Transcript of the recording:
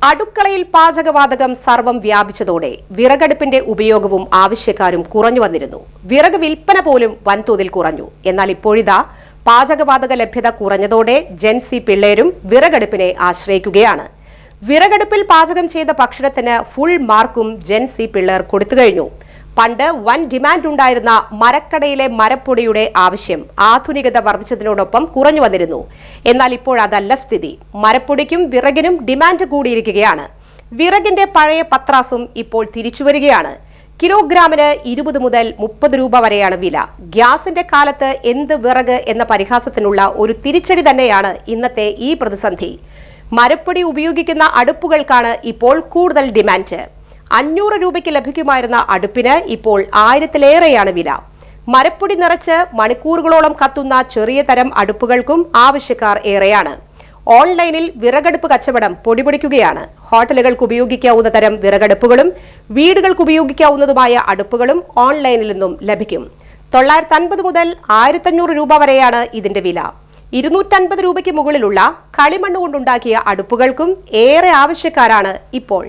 അടുക്കളയിൽ പാചകവാതകം സർവം വ്യാപിച്ചതോടെ വിറകടുപ്പിന്റെ ഉപയോഗവും ആവശ്യക്കാരും കുറഞ്ഞു വന്നിരുന്നു. വിറക് വിൽപ്പന പോലും വൻതോതിൽ കുറഞ്ഞു. എന്നാൽ ഇപ്പോഴിതാ പാചകവാതക ലഭ്യത കുറഞ്ഞതോടെ ജെൻസി പിള്ളേരും വിറകടുപ്പിനെ ആശ്രയിക്കുകയാണ്. വിറകടുപ്പിൽ പാചകം ചെയ്ത ഭക്ഷണത്തിന് ഫുൾ മാർക്കും ജെൻസി പിള്ളേർ കൊടുത്തു കഴിഞ്ഞു. പണ്ട് വൻ ഡിമാൻഡ് ഉണ്ടായിരുന്ന മരക്കടയിലെ മരപ്പൊടിയുടെ ആവശ്യം ആധുനികത വർദ്ധിച്ചതിനോടൊപ്പം കുറഞ്ഞു വന്നിരുന്നു. എന്നാൽ ഇപ്പോൾ അതല്ല സ്ഥിതി. മരപ്പൊടിക്കും വിറകിനും ഡിമാൻഡ് കൂടിയിരിക്കുകയാണ്. വിറകിന്റെ പഴയ പത്രാസും ഇപ്പോൾ തിരിച്ചുവരികയാണ്. കിലോഗ്രാമിന് 20 മുതൽ 30 രൂപ വരെയാണ് വില. ഗ്യാസിന്റെ കാലത്ത് എന്ത് വിറക് എന്ന പരിഹാസത്തിനുള്ള ഒരു തിരിച്ചടി തന്നെയാണ് ഇന്നത്തെ ഈ പ്രതിസന്ധി. മരപ്പൊടി ഉപയോഗിക്കുന്ന അടുപ്പുകൾക്കാണ് ഇപ്പോൾ കൂടുതൽ ഡിമാൻഡ്. 500 രൂപയ്ക്ക് ലഭിക്കുമായിരുന്ന അടുപ്പിന് ഇപ്പോൾ 1000-ലേറെയാണ് വില. മരപ്പൊടി നിറച്ച് മണിക്കൂറുകളോളം കത്തുന്ന ചെറിയ തരം അടുപ്പുകൾക്കും ആവശ്യക്കാർ ഏറെയാണ്. ഓൺലൈനിൽ വിറകടുപ്പ് കച്ചവടം പൊടിപൊടിക്കുകയാണ്. ഹോട്ടലുകൾക്ക് ഉപയോഗിക്കാവുന്ന തരം വിറകടുപ്പുകളും വീടുകൾക്ക് ഉപയോഗിക്കാവുന്നതുമായ അടുപ്പുകളും ഓൺലൈനിൽ നിന്നും ലഭിക്കും. 950 മുതൽ 1500 രൂപ വരെയാണ് ഇതിന്റെ വില. 250 രൂപയ്ക്ക് മുകളിലുള്ള കളിമണ്ണ് കൊണ്ടുണ്ടാക്കിയ അടുപ്പുകൾക്കും ഏറെ ആവശ്യക്കാരാണ് ഇപ്പോൾ.